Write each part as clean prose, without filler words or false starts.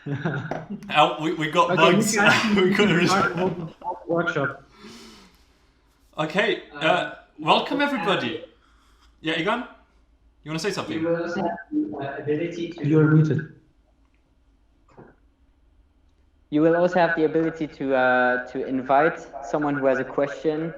We got Okay, bugs. We couldn't workshop. Okay, welcome everybody. Yeah, Egon, you want to say something? You will also have the ability to. You're muted. You will also have the ability to invite someone who has a question.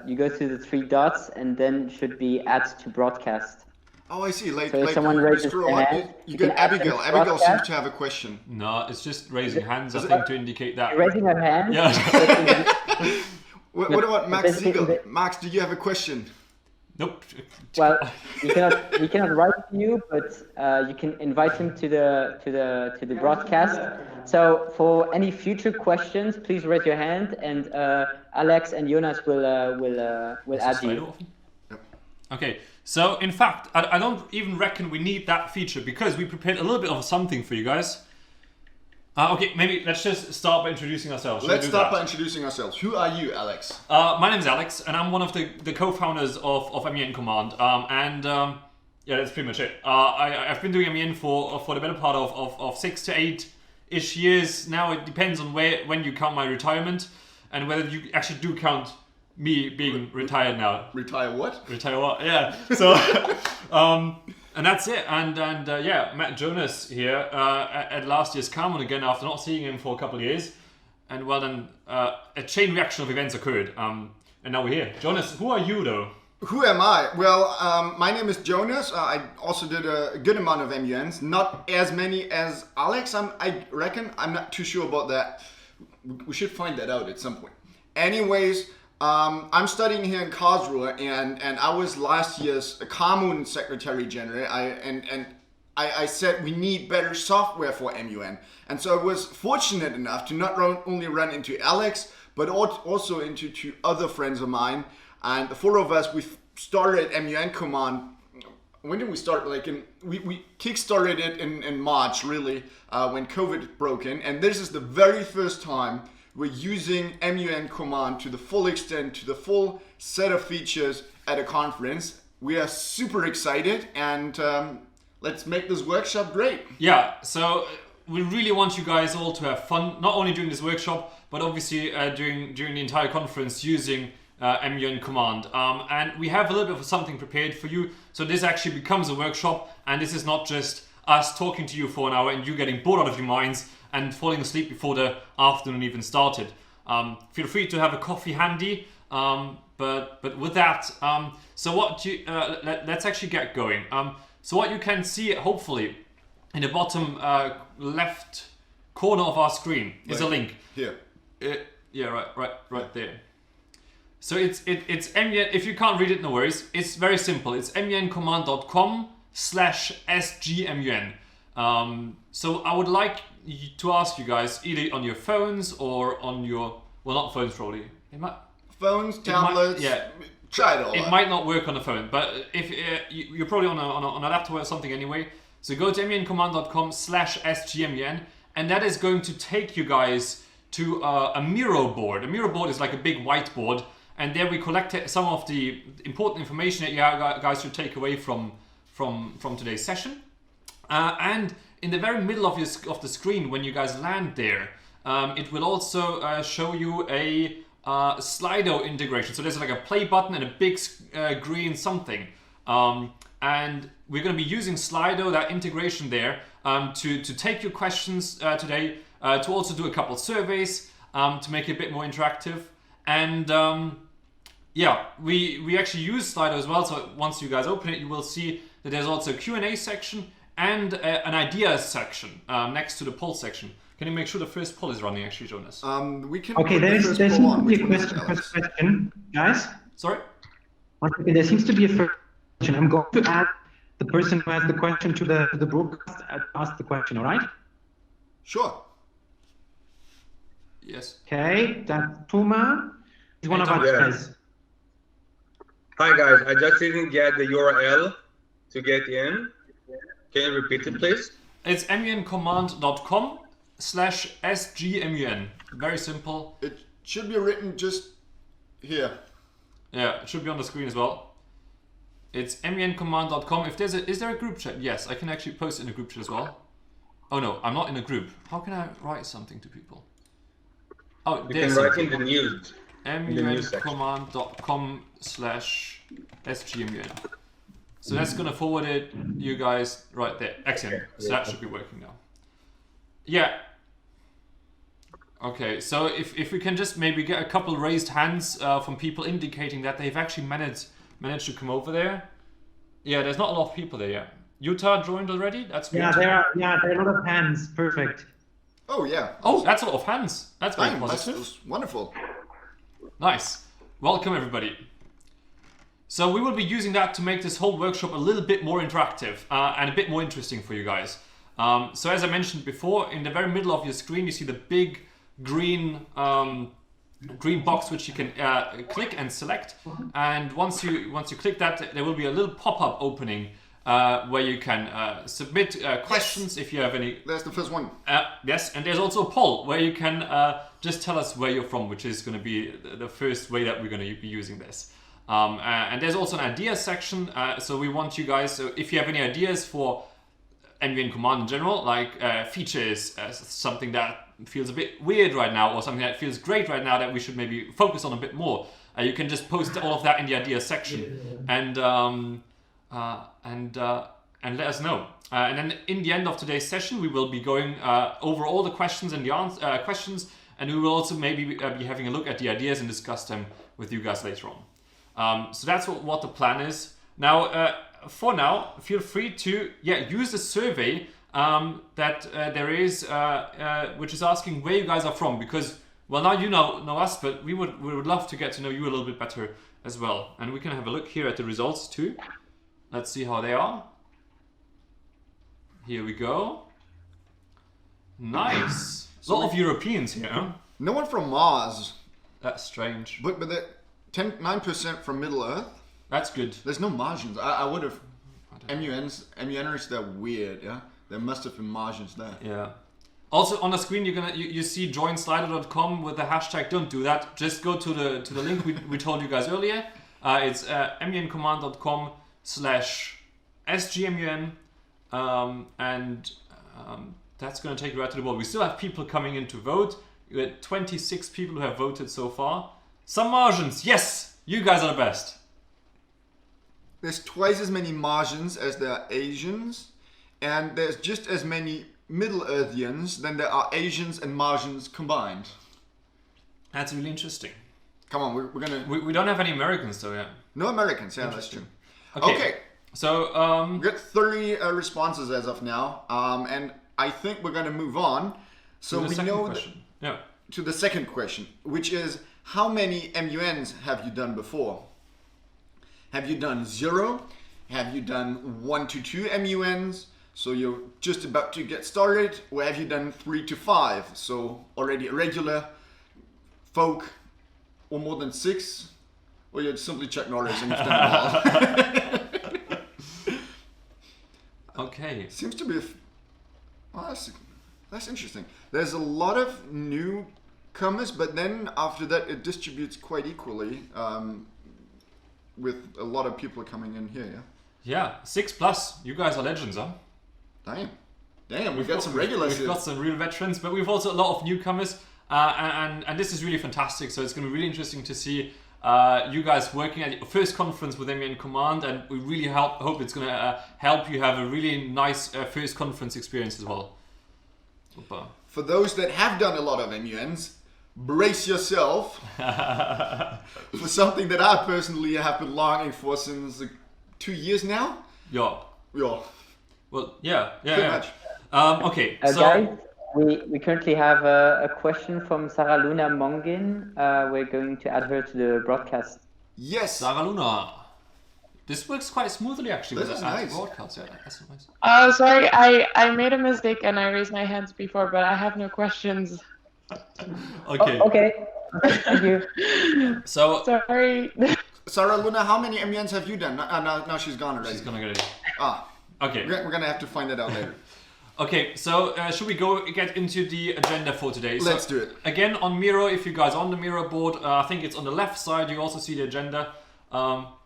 You go through the three dots and then should be add to broadcast. Oh, I see. Like, so if like someone you raises scroll their up, hand, you get Abigail. Abigail seems to have a question. No, it's just raising hands, I think, to indicate that. You're raising her hand. Yeah. What about Max Siegel? Max, do you have a question? Nope. Well, he cannot write to you, but you can invite him to the broadcast. So for any future questions, please raise your hand, and Alex and Jonas will add you. Okay. So in fact, I don't even reckon we need that feature because we prepared a little bit of something for you guys. Okay, maybe let's just start by introducing ourselves. Let's start by introducing ourselves. Who are you, Alex? My name's Alex, and I'm one of the co-founders of MUN Command. Yeah, that's pretty much it. I've been doing MUN for the better part of 6 to 8-ish years now. It depends on when you count my retirement and whether you actually do count me being retired now. Retire what? Retire what? Yeah. So, and that's it. And yeah, met Jonas here at last year's CAMON again after not seeing him for a couple of years. And well, then a chain reaction of events occurred. And now we're here. Jonas, who are you though? Who am I? Well, my name is Jonas. I also did a good amount of MUNs, not as many as Alex. I reckon. I'm not too sure about that. We should find that out at some point. Anyways. I'm studying here in Karlsruhe, and I was last year's CAMON Secretary General. I said we need better software for MUN, and so I was fortunate enough to not only run into Alex, but also into two other friends of mine, and the four of us we started MUN Command. When did we start? Like we kickstarted it in March, really, when COVID broke in, and this is the very first time we're using MUN Command to the full extent, to the full set of features at a conference. We are super excited, and let's make this workshop great. Yeah, so we really want you guys all to have fun, not only during this workshop, but obviously during the entire conference using MUN Command. And we have a little bit of something prepared for you. So this actually becomes a workshop, and this is not just us talking to you for an hour and you getting bored out of your minds and falling asleep before the afternoon even started. Feel free to have a coffee handy, but with that, so what you let's actually get going. So what you can see, hopefully, in the bottom left corner of our screen is a link. Here. Yeah, right there. So it's MUN. If you can't read it, no worries. It's very simple. It's muncommand.com/SGMUN. So I would like to ask you guys, either on your phones or on your, well, not phones probably. Phones, tablets, try it all. It might not work on a phone, but if you're probably on a laptop or something anyway. So go to muncommand.com/SGMUN, and that is going to take you guys to a Miro board. A Miro board is like a big whiteboard, and there we collected some of the important information that you guys should take away from today's session. And in the very middle of the screen, when you guys land there, it will also show you a Slido integration. So there's like a play button and a big green something. And we're going to be using Slido, that integration there, to take your questions today, to also do a couple surveys, to make it a bit more interactive. And yeah, we actually use Slido as well. So once you guys open it, you will see that there's also a Q&A section and an ideas section next to the poll section. Can you make sure the first poll is running, actually, Jonas? We can. Okay, there seems to be a question, guys. Sorry? There seems to be a first question. I'm going to add the person who has the question to the broadcast and ask the question, all right? Sure. Yes. Okay, that's Tuma. He's one of our guys. Hi, guys. I just didn't get the URL to get in. Can you repeat it, please? It's muncommand.com/SGMUN. Very simple. It should be written just here. Yeah, it should be on the screen as well. It's muncommand.com. If is there a group chat? Yes, I can actually post it in a group chat as well. Oh no, I'm not in a group. How can I write something to people? Oh, You there's can write in the news. MUNcommand.com/SGMUN. So that's gonna forward it you guys right there. Excellent. So that should be working now. Yeah. Okay, so if we can just maybe get a couple raised hands from people indicating that they've actually managed to come over there. Yeah, there's not a lot of people there yet. Utah joined already? That's good. Yeah, there are a lot of hands. Perfect. Oh yeah. Oh, that's a lot of hands. That's very Fine, positive. that's wonderful. Nice. Welcome everybody. So we will be using that to make this whole workshop a little bit more interactive and a bit more interesting for you guys. So as I mentioned before, in the very middle of your screen you see the big green box which you can click and select, and once you click that, there will be a little pop-up opening where you can submit questions if you have any. That's the first one. Yes, and there's also a poll where you can just tell us where you're from, which is going to be the first way that we're going to be using this. And there's also an ideas section, so we want you guys, so if you have any ideas for MUN Command in general, like features, something that feels a bit weird right now, or something that feels great right now that we should maybe focus on a bit more, you can just post all of that in the ideas section and let us know. And then in the end of today's session, we will be going over all the questions and the questions, and we will also maybe be having a look at the ideas and discuss them with you guys later on. So that's what the plan is. Now, for now, feel free to use the survey that there is, which is asking where you guys are from, because well, now you know us, but we would love to get to know you a little bit better as well. And we can have a look here at the results too. Let's see how they are. Here we go. Nice. A lot of Europeans here, huh? No one from Mars. That's strange. But the 9% from Middle Earth. That's good. There's no Martians. I would have. MUNers, they're weird, yeah? There must have been Martians there. Yeah. Also on the screen you see joinslido.com with the hashtag. Don't do that. Just go to the link we told you guys earlier. It's muncommand.com/SGMUN, and that's going to take you right to the board. We still have people coming in to vote. We had 26 people who have voted so far. Some Martians, yes, you guys are the best. There's twice as many Martians as there are Asians, and there's just as many Middle Earthians than there are Asians and Martians combined. That's really interesting. Come on, we're gonna. We don't have any Americans though, yeah. No Americans, yeah, that's true. Okay. So we got 30 responses as of now, and I think we're gonna move on. So we know to the second question, which is how many MUNs have you done before? Have you done 0? Have you done 1 to 2 MUNs? So you're just about to get started, or have you done 3 to 5? So already a regular, folk, or more than 6? Or you're simply Chuck Norris and you've done it all. Okay. Seems to be, that's interesting. There's a lot of newcomers, but then after that it distributes quite equally, with a lot of people coming in here, yeah? 6+. You guys are legends, huh? Damn, we've got some regulars here. We've got some real veterans, but we've also a lot of newcomers, and this is really fantastic. So it's going to be really interesting to see you guys working at your first conference with MUN Command, and we really hope it's going to help you have a really nice first conference experience as well. Super. For those that have done a lot of MUNs, brace yourself for something that I personally have been longing for since 2 years now. Yeah. Well, yeah. Pretty much. Okay. So guys, we currently have a question from Sarah Luna Mongin. We're going to add her to the broadcast. Yes. Sarah Luna. This works quite smoothly actually. This is nice. Broadcast. Yeah, that's nice. Sorry, I made a mistake and I raised my hands before, but I have no questions. Okay. Okay. Thank you. So Sorry. Sarah Luna, how many MUNs have you done? No, she's gone already. she's gonna get it. Okay. We're gonna have to find that out later. Okay, so should we get into the agenda for today? Let's do it. Again, on Miro, if you guys are on the Miro board, I think it's on the left side, you also see the agenda.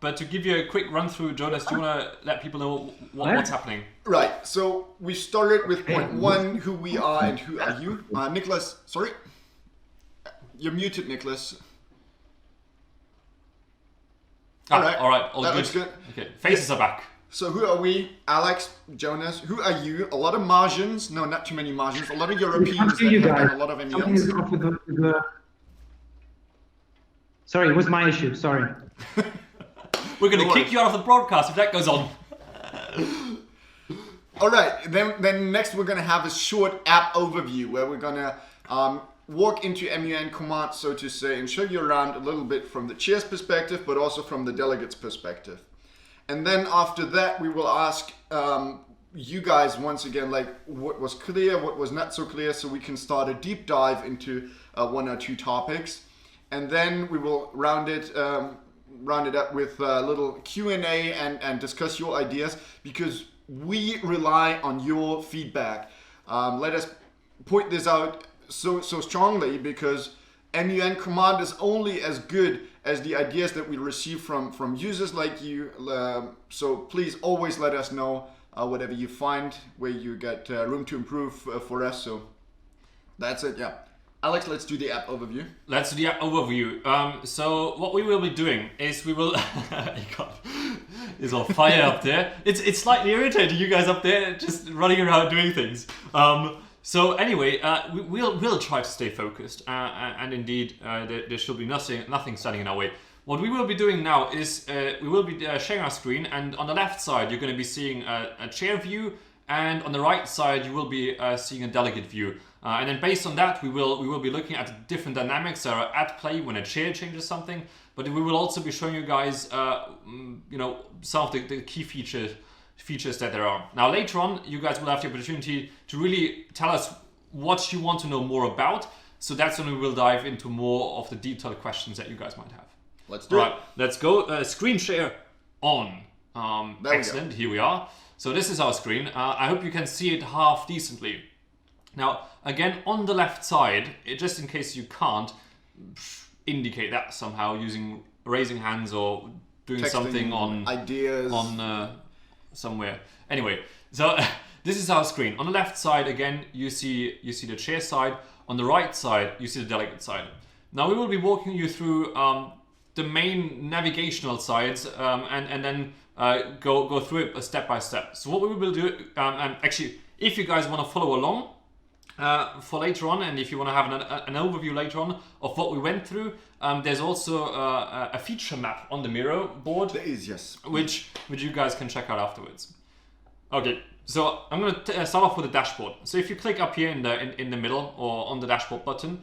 But to give you a quick run through, Jonas, do you want to let people know what's happening? Right. So we started with point 1, who we are and who are you. Nicholas, sorry. You're muted, Nicholas. All right. All that good. Looks good. Okay, faces are back. So who are we? Alex, Jonas, who are you? A lot of Martians. No, not too many Martians. A lot of Europeans that have done a lot of Something is MUNs. off with the... Sorry, it was my issue. Sorry. We're going to kick you out of the broadcast if that goes on. All right. Then next we're going to have a short app overview where we're going to walk into MUN Command, so to say, and show you around a little bit from the chair's perspective, but also from the delegate's perspective. And then after that, we will ask you guys once again, like what was clear, what was not so clear, so we can start a deep dive into 1 or 2 topics. And then we will round it up with a little Q&A and discuss your ideas, because we rely on your feedback. Let us point this out so strongly, because MUN Command is only as good as the ideas that we receive from users like you. So please always let us know whatever you find where you get room to improve for us. So that's it, yeah. Alex, let's do the app overview. Let's do the app overview. So what we will be doing is we will... It's on fire up there. It's slightly irritating, you guys up there just running around doing things. So anyway, we'll try to stay focused, and indeed there should be nothing standing in our way. What we will be doing now is we will be sharing our screen, and on the left side you're going to be seeing a chair view, and on the right side you will be seeing a delegate view. And then based on that, we will be looking at the different dynamics that are at play when a chair changes something. But we will also be showing you guys, some of the key features that there are. Now later on, you guys will have the opportunity to really tell us what you want to know more about. So that's when we will dive into more of the detailed questions that you guys might have. Let's do it. Let's go. Screen share on. Excellent. Here we are. So this is our screen. I hope you can see it half decently. Now, again, on the left side, just in case you can't, indicate that somehow using raising hands or doing Texting something on ideas on somewhere. Anyway, so this is our screen. On the left side, again, you see the chair side. On the right side, you see the delegate side. Now we will be walking you through the main navigational sides and then go through it step by step. So what we will do, and actually, if you guys want to follow along for later on, and if you want to have an overview later on of what we went through, there's also a feature map on the Miro board. There is, yes. Which you guys can check out afterwards. Okay, so I'm going to start off with the dashboard. So if you click up here in the middle or on the dashboard button,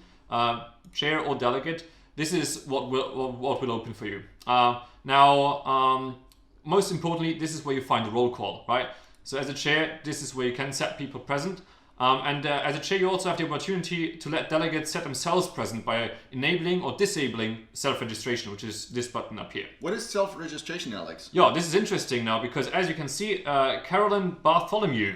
chair or delegate, this is what will open for you. Now, most importantly, this is where you find the roll call, right? So as a chair, this is where you can set people present. And as a chair, you also have the opportunity to let delegates set themselves present by enabling or disabling self-registration, which is this button up here. What is self-registration, Alex? Yeah, this is interesting now because as you can see, Carolyn Bartholomew.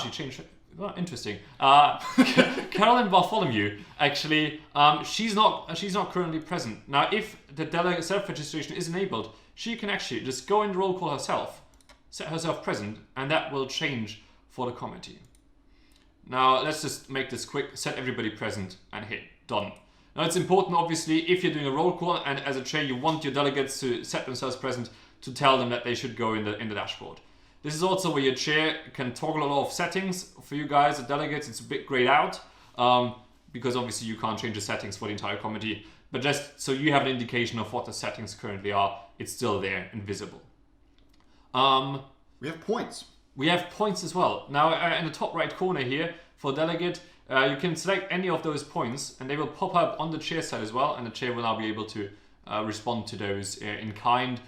She changed it. Well, interesting. Carolyn Bartholomew, actually, she's not currently present. Now, if the delegate self-registration is enabled, she can actually just go in the roll call herself, set herself present, and that will change for the committee. Now, let's just make this quick, set everybody present, and hit done. Now, it's important, obviously, if you're doing a roll call, and as a chair, you want your delegates to set themselves present, to tell them that they should go in the dashboard. This is also where your chair can toggle a lot of settings for you guys, the delegates. It's a bit grayed out, because obviously you can't change the settings for the entire committee, but just so you have an indication of what the settings currently are, it's still there and visible. We have points. We have points as well. Now, in the top right corner here, for delegate, you can select any of those points and they will pop up on the chair side as well, and the chair will now be able to respond to those in kind,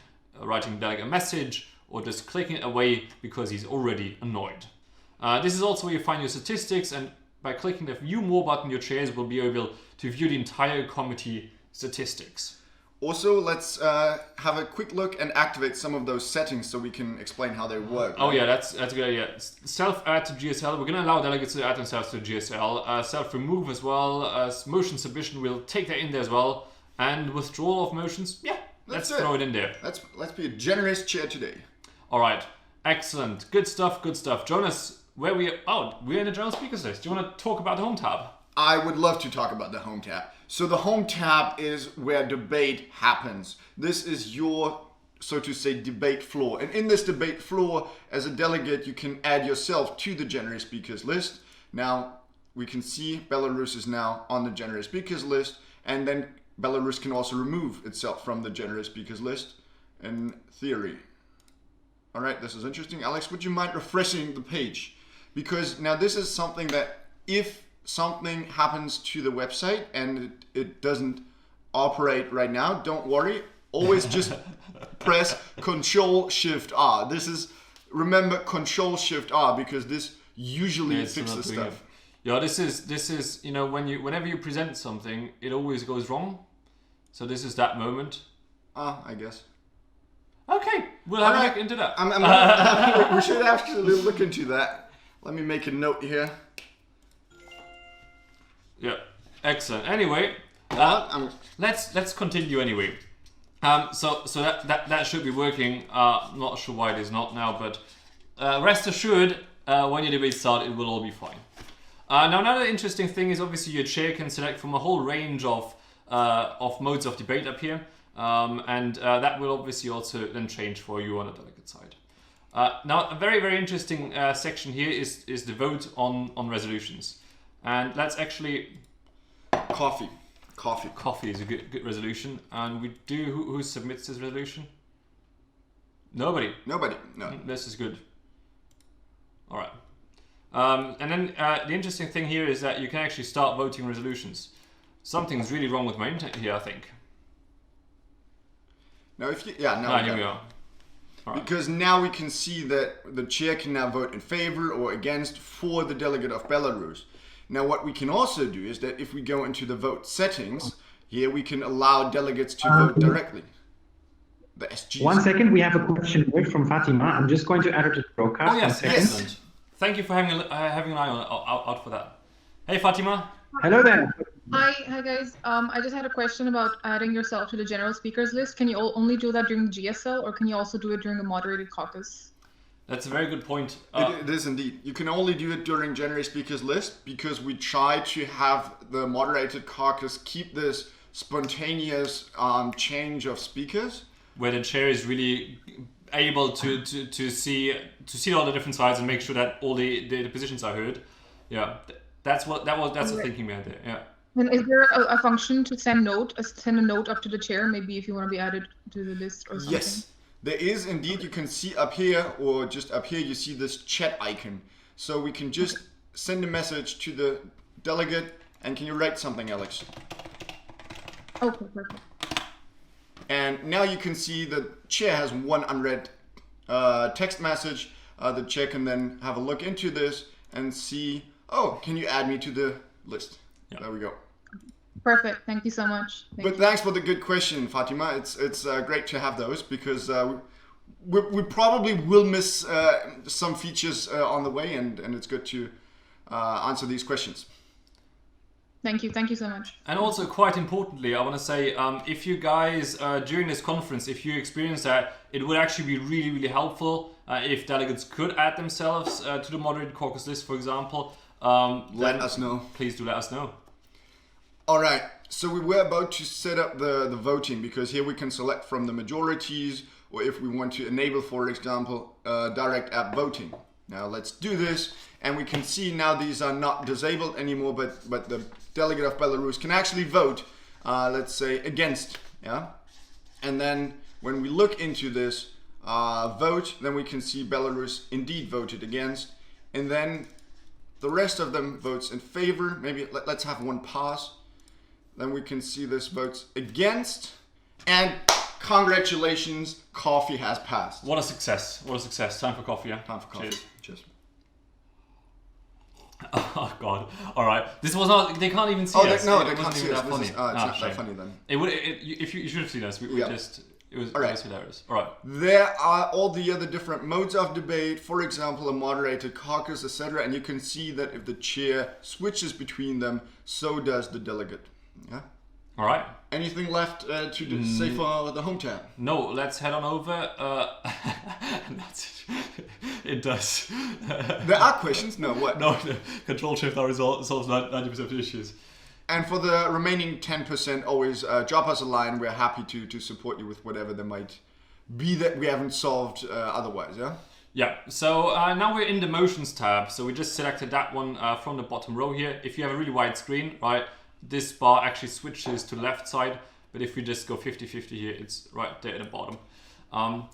writing delegate a message, or just clicking it away because he's already annoyed. This is also where you find your statistics, and by clicking the View More button, your chairs will be able to view the entire committee statistics. Also, let's have a quick look and activate some of those settings so we can explain how they work. Oh yeah, that's a good idea. Self-add to GSL. We're going to allow delegates to add themselves to GSL. Self-remove as well. Motion submission, we'll take that in there as well. And withdrawal of motions, yeah. let's do throw it in there. Let's be a generous chair today. All right, excellent, good stuff, good stuff. Jonas, where we're in the general speakers list. Do you want to talk about the home tab? I would love to talk about the home tab. So the home tab is where debate happens. This is your, so to say, debate floor. And in this debate floor, as a delegate, you can add yourself to the general speakers list. Now, we can see Belarus is now on the general speakers list, and then Belarus can also remove itself from the general speakers list in theory. All right, this is interesting. Alex, would you mind refreshing the page? Because now this is something that if something happens to the website and it doesn't operate right now, don't worry. Always just press Control-Shift-R. This is, remember, Control-Shift-R, because this usually fixes stuff. Yeah, this is you know, whenever you present something, it always goes wrong. So this is that moment. I guess. Okay, we'll have a look into that. We should actually look into that. Let me make a note here. Yeah, excellent. Anyway, let's continue anyway. So that should be working. Not sure why it is not now, but rest assured, when your debate starts, it will all be fine. Now, another interesting thing is obviously your chair can select from a whole range of modes of debate up here, and that will obviously also then change for you on the delegate side. Now, a very, very interesting section here is the vote on resolutions. And let's actually... Coffee is a good resolution. And we do... Who submits this resolution? Nobody. No. This is good. All right. And then the interesting thing here is that you can actually start voting resolutions. Something's really wrong with my internet here, I think. Now, if you... here we are. All right. Because now we can see that the chair can now vote in favor or against for the delegate of Belarus. Now, what we can also do is that if we go into the vote settings, here we can allow delegates to vote directly. The SGs. 1 second, we have a question here from Fatima. I'm just going to add her to the broadcast. Oh, yes, 1 second. excellent. Thank you for having an eye out for that. Hey, Fatima. Hello there. Hi guys. I just had a question about adding yourself to the general speakers list. Can you only do that during the GSL, or can you also do it during a moderated caucus? That's a very good point. It is indeed. You can only do it during general speakers list because we try to have the moderated caucus keep this spontaneous change of speakers, where the chair is really able to see all the different sides and make sure that all the positions are heard. Yeah, that's the thinking behind it. Yeah. And is there a function to send a note up to the chair, maybe if you want to be added to the list or something? Yes, there is indeed. You can see up here, or just up here, you see this chat icon. So we can just send a message to the delegate, and can you write something, Alex? Okay, perfect. And now you can see the chair has one unread text message. The chair can then have a look into this and see, oh, can you add me to the list? Yeah. There we go. Perfect. Thank you so much. But thanks for the good question, Fatima. It's great to have those because we probably will miss some features on the way, and it's good to answer these questions. Thank you. Thank you so much. And also, quite importantly, I want to say, if you guys, during this conference, if you experience that, it would actually be really, really helpful if delegates could add themselves to the moderated caucus list, for example. Let us know. Please do let us know. All right. So we were about to set up the voting because here we can select from the majorities, or if we want to enable, for example, direct app voting. Now let's do this, and we can see now these are not disabled anymore, but the delegate of Belarus can actually vote, let's say, against, yeah? And then when we look into this vote, then we can see Belarus indeed voted against, and then the rest of them votes in favor. Maybe let's have one pass. Then we can see this votes against, and congratulations, coffee has passed. What a success. What a success. Time for coffee, yeah? Time for coffee. Cheers. Oh God! All right, this was not. They can't even see us. No, they it can't see us. That funny. It's not that funny then. If you should have seen us, we just. It was hilarious. All right. There are all the other different modes of debate. For example, a moderated caucus, etc. And you can see that if the chair switches between them, so does the delegate. Yeah. All right. Anything left to say for the home tab? No, let's head on over. That's it does. There are questions? No, what? No, Control Shift R solves 90% of the issues. And for the remaining 10%, always drop us a line. We're happy to support you with whatever there might be that we haven't solved otherwise, yeah? Yeah, so now we're in the motions tab. So we just selected that one from the bottom row here. If you have a really wide screen, right, this bar actually switches to the left side. But if we just go 50-50 here, it's right there at the bottom.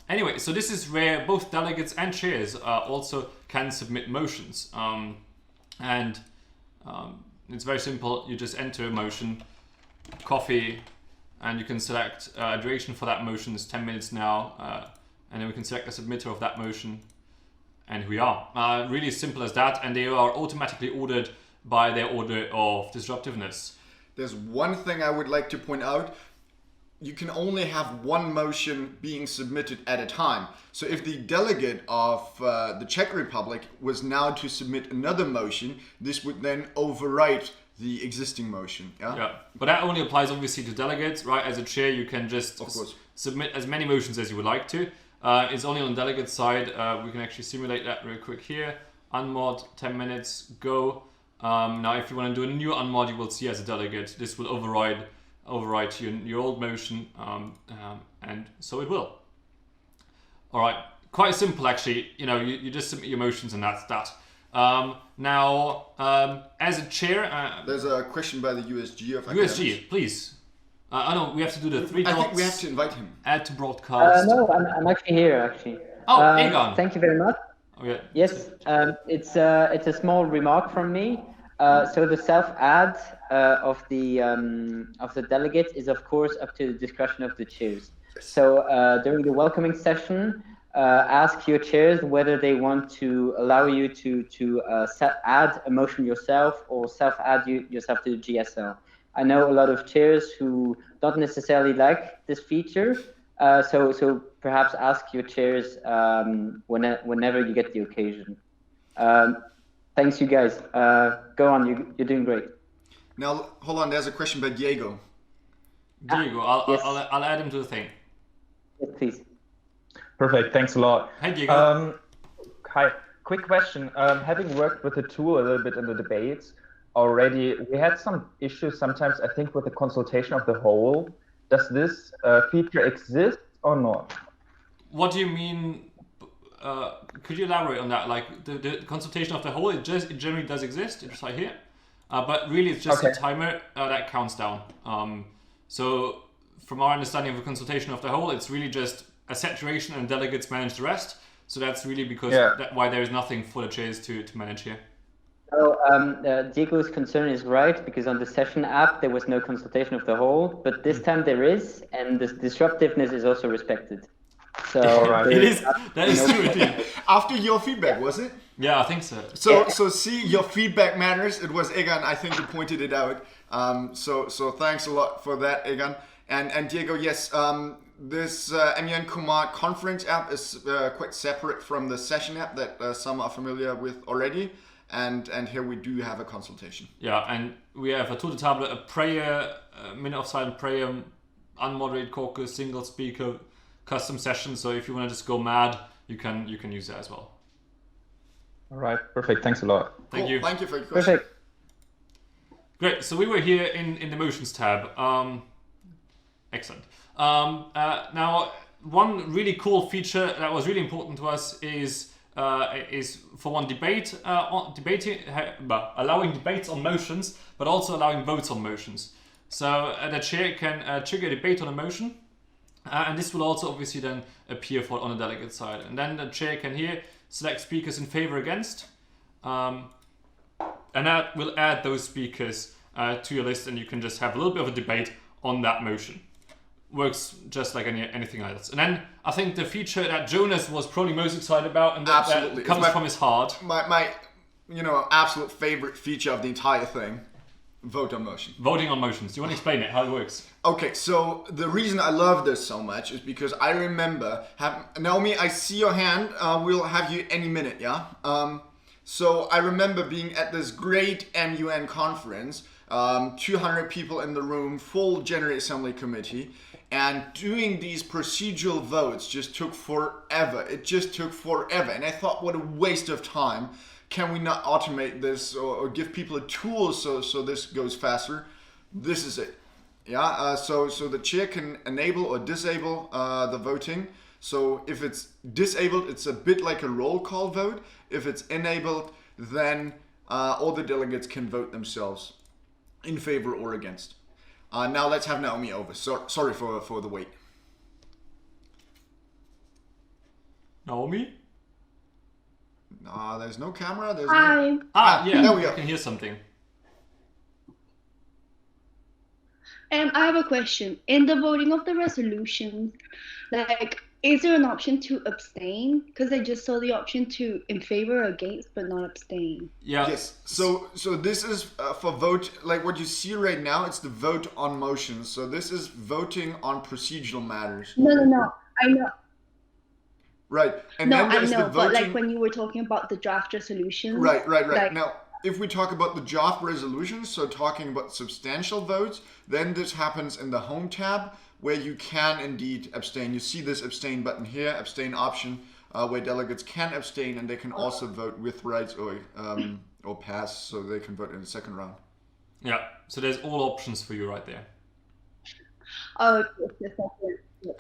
Anyway, so this is where both delegates and chairs also can submit motions. It's very simple. You just enter a motion, coffee, and you can select a duration for that motion is 10 minutes now. And then we can select the submitter of that motion. And here we are. Really simple as that. And they are automatically ordered by their order of disruptiveness. There's one thing I would like to point out. You can only have one motion being submitted at a time. So if the delegate of the Czech Republic was now to submit another motion, this would then overwrite the existing motion. Yeah, but that only applies obviously to delegates, right? As a chair, you can just submit as many motions as you would like to. It's only on the delegate side. We can actually simulate that real quick here. Unmod, 10 minutes, go. Now if you want to do a new unmod, you will see as a delegate, this will override your old motion, and so it will. All right, quite simple actually. You know, you just submit your motions and that's that. Now, as a chair, there's a question by the USG. USG, please. I know we have to do the three dots. I think we have to invite him. Add to broadcast. No, I'm actually here actually. Oh, Egon. Thank you very much. Okay. Yes, it's a small remark from me. So the self-add of the delegates is of course up to the discretion of the chairs. So during the welcoming session, ask your chairs whether they want to allow you to add a motion yourself or self-add yourself to the GSL. I know a lot of chairs who don't necessarily like this feature, so perhaps ask your chairs whenever you get the occasion. Thanks, you guys. Go on, you're doing great. Now, hold on, there's a question by Diego. Diego, I'll add him to the thing. Yes, please. Perfect, thanks a lot. Hi, Diego. Hi, quick question. Having worked with the tool a little bit in the debates already, we had some issues sometimes, I think, with the consultation of the whole. Does this feature exist or not? What do you mean? Could you elaborate on that? Like the consultation of the whole, it generally does exist. It's right here, but really it's just a timer that counts down. So from our understanding of the consultation of the whole, it's really just a saturation and delegates manage the rest. So that's really because why there is nothing for the chairs to manage here. So Diego's concern is right, because on the session app there was no consultation of the whole, but this time there is, and the disruptiveness is also respected. So that is true indeed. After your feedback, was it? Yeah, I think so. So see, your feedback matters. It was Egan, I think, who pointed it out. So thanks a lot for that, Egan. And Diego, yes, this MUN Command conference app is quite separate from the session app that some are familiar with already. And here we do have a consultation. Yeah, and we have a tool tablet, a prayer, a minute of silent prayer, unmoderated caucus, single speaker, custom session. So if you want to just go mad, you can use that as well. All right, perfect. Thanks a lot. Thank you. Thank you for your question. Perfect. Great. So we were here in the motions tab. Excellent. Now, one really cool feature that was really important to us is for one allowing debates on motions, but also allowing votes on motions. So the chair can trigger a debate on a motion, and this will also obviously then appear on the delegate side. And then the chair can here select speakers in favor against, and that will add those speakers to your list, and you can just have a little bit of a debate on that motion. Works just like anything else. And then I think the feature that Jonas was probably most excited about, and that comes from his heart. My absolute favorite feature of the entire thing: vote on motion. Voting on motions. Do you want to explain it, how it works? Okay, so the reason I love this so much is because I remember Naomi, I see your hand. We'll have you any minute, yeah. So I remember being at this great MUN conference, 200 people in the room, full General Assembly Committee, and doing these procedural votes just took forever. It just took forever. And I thought, what a waste of time. Can we not automate this or give people a tool so this goes faster? This is it. Yeah, so the chair can enable or disable the voting. So if it's disabled, it's a bit like a roll call vote. If it's enabled, then all the delegates can vote themselves in favor or against. Now let's have Naomi over. Sorry for the wait. Naomi? There's no camera. There's Hi. no... Yeah, there we go. I can hear something. I have a question. In the voting of the resolutions, like, is there an option to abstain? Because I just saw the option to in favor or against, but not abstain. Yeah. Yes. So this is for vote, like what you see right now. It's the vote on motions. So this is voting on procedural matters. No. I know. Right. And No, then I there's know. the But voting. like when you were talking about the draft resolutions. Right. Like, Now, if we talk about the draft resolutions, so talking about substantial votes, then this happens in the home tab where you can indeed abstain. You see this abstain button here, abstain option, where delegates can abstain and they can also vote with rights or pass, so they can vote in the second round. Yeah. So there's all options for you right there. oh, yes.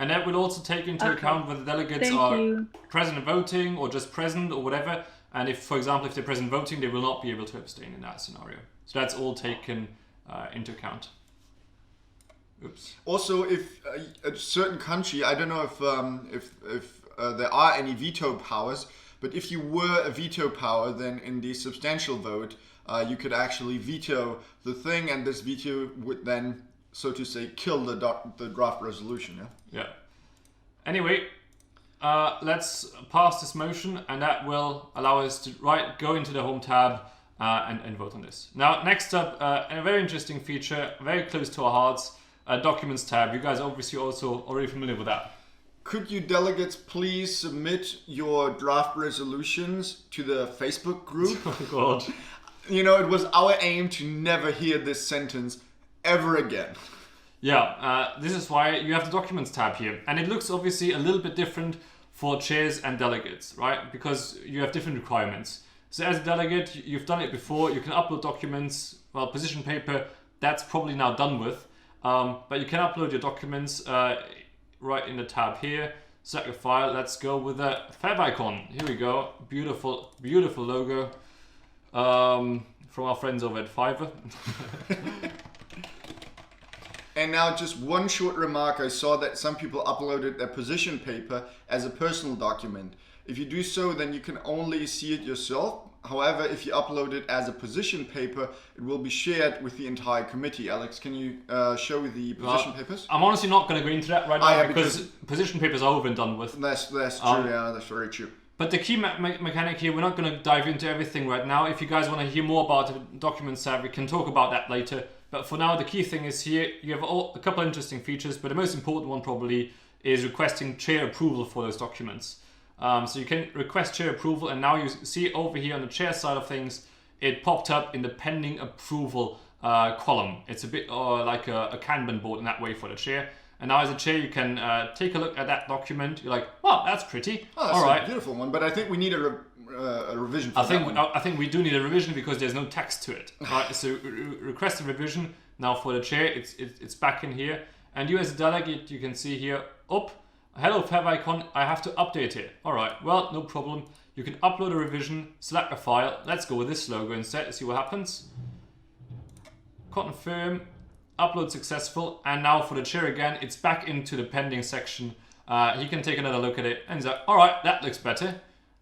And that will also take into Okay. account whether delegates Thank are you. present and voting or just present or whatever. And if, for example, if they're present voting, they will not be able to abstain in that scenario. So that's all taken into account. Oops. Also, if a certain country, I don't know if there are any veto powers, but if you were a veto power, then in the substantial vote, you could actually veto the thing, and this veto would then, so to say, kill the draft resolution. Yeah. Yeah. Anyway, let's pass this motion, and that will allow us to go into the home tab and vote on this. Now, next up, a very interesting feature, very close to our hearts, Documents tab. You guys are obviously also already familiar with that. Could you delegates please submit your draft resolutions to the Facebook group? Oh God. You know, it was our aim to never hear this sentence ever again. Yeah, this is why you have the Documents tab here. And it looks obviously a little bit different for chairs and delegates, right? Because you have different requirements. So as a delegate, you've done it before. You can upload documents, well, position paper, that's probably now done with. But you can upload your documents right in the tab here. Select your file. Let's go with the favicon. Here we go. Beautiful, beautiful logo from our friends over at Fiverr. And now just one short remark. I saw that some people uploaded their position paper as a personal document. If you do so, then you can only see it yourself. However, if you upload it as a position paper, it will be shared with the entire committee. Alex, can you show the position papers? I'm honestly not going to go into that right now yeah, because position papers are over and done with. That's true, yeah, that's very true. But the key mechanic here, we're not going to dive into everything right now. If you guys want to hear more about the Documents tab, we can talk about that later. But for now, the key thing is here, you have a couple of interesting features, but the most important one probably is requesting chair approval for those documents. So you can request chair approval, and now you see over here on the chair side of things, it popped up in the pending approval column. It's a bit like a Kanban board in that way for the chair. And now as a chair, you can take a look at that document. You're like, wow, that's pretty. Oh, that's all right, a beautiful one, but I think we need a revision for that one. I think we do need a revision because there's no text to it. Right? So request a revision. Now for the chair, it's back in here. And you as a delegate, you can see here, hello favicon, I have to update it. All right, well, no problem. You can upload a revision, select a file. Let's go with this logo instead, see what happens. Confirm, upload successful. And now for the chair again, it's back into the pending section. He can take another look at it and say, all right, that looks better.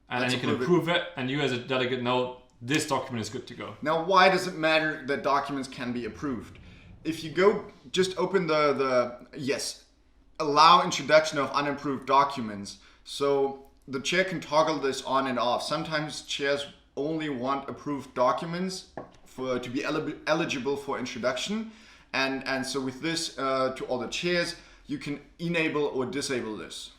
And then he can approve it. And you as a delegate know this document is good to go. Now, why does it matter that documents can be approved? If you go, just open allow introduction of unapproved documents. So the chair can toggle this on and off. Sometimes chairs only want approved documents to be eligible for introduction. And so with this, to all the chairs, you can enable or disable this.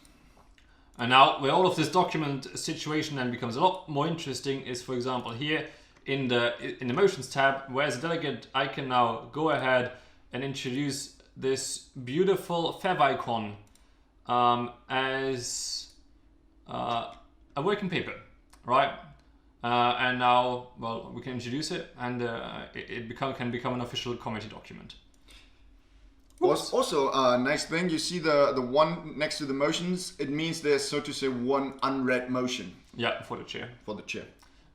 And now, where all of this document situation then becomes a lot more interesting is, for example, here in the motions tab, where as a delegate, I can now go ahead and introduce this beautiful favicon as a working paper, right? And now, well, we can introduce it, and it can become an official committee document. Also, nice thing, you see the one next to the motions, it means there's, so to say, one unread motion. Yeah, for the chair. For the chair.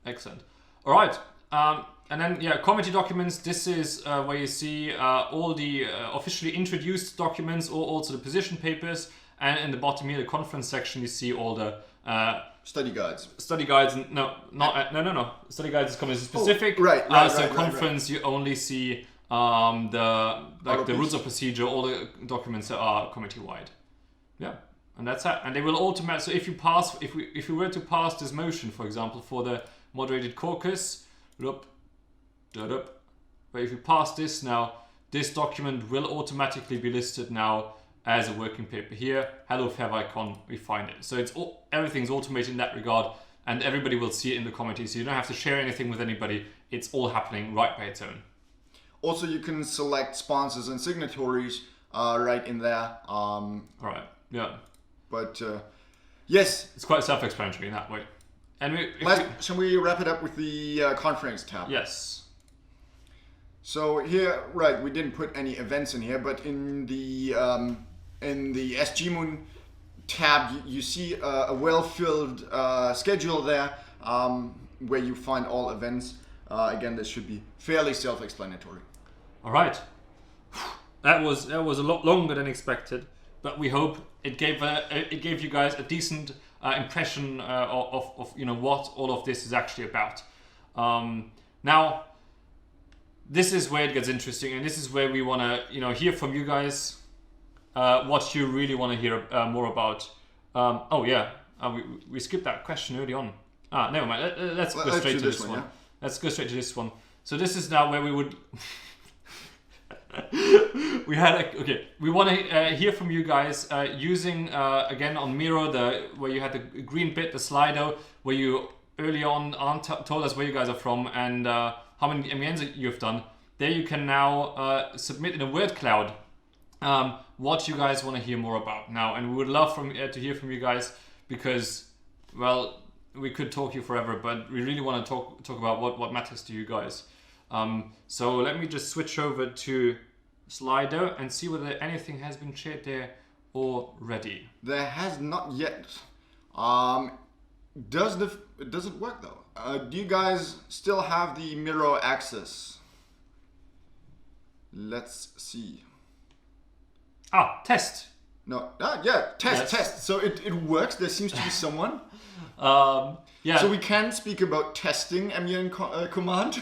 Excellent. All right. And then, yeah, committee documents. This is where you see all the officially introduced documents, or also the position papers. And in the bottom here, the conference section, you see all the study guides. Study guides. No. Study guides is coming specific. Oh, right. So conference, you only see the rules of procedure, all the documents that are committee wide. Yeah, and that's it. And they will automatically. So if you pass, if we were to pass this motion, for example, for the moderated caucus, but if you pass this now, this document will automatically be listed now as a working paper here. Hello favicon, we find it. So it's everything's automated in that regard, and everybody will see it in the committee. So you don't have to share anything with anybody. It's all happening right by its own. Also, you can select sponsors and signatories right in there. Right. Yeah. But yes, it's quite self-explanatory in that way. And shall we wrap it up with the conference tab? Yes. So here, right, we didn't put any events in here, but in the SGMUN tab, you see a well-filled schedule there where you find all events. Again, this should be fairly self-explanatory. All right, that was a lot longer than expected, but we hope it gave you guys a decent impression of what all of this is actually about. Now, this is where it gets interesting, and this is where we want to hear from you guys what you really want to hear more about. We skipped that question early on. Never mind. Let's go straight to this one. Yeah? Let's go straight to this one. So this is now where we would. We want to hear from you guys using again on Miro where you had the green bit, the Slido, where you early on told us where you guys are from and how many MUNs you've done. There you can now submit in a word cloud what you guys want to hear more about now, and we would love to hear from you guys because, well, we could talk you forever, but we really want to talk about what matters to you guys. So let me just switch over to Slido and see whether anything has been shared there already. There has not yet. Does it work though? Do you guys still have the Miro access? Let's see. Test. No, test. So it works. There seems to be someone. Yeah. So we can speak about testing MUN Command.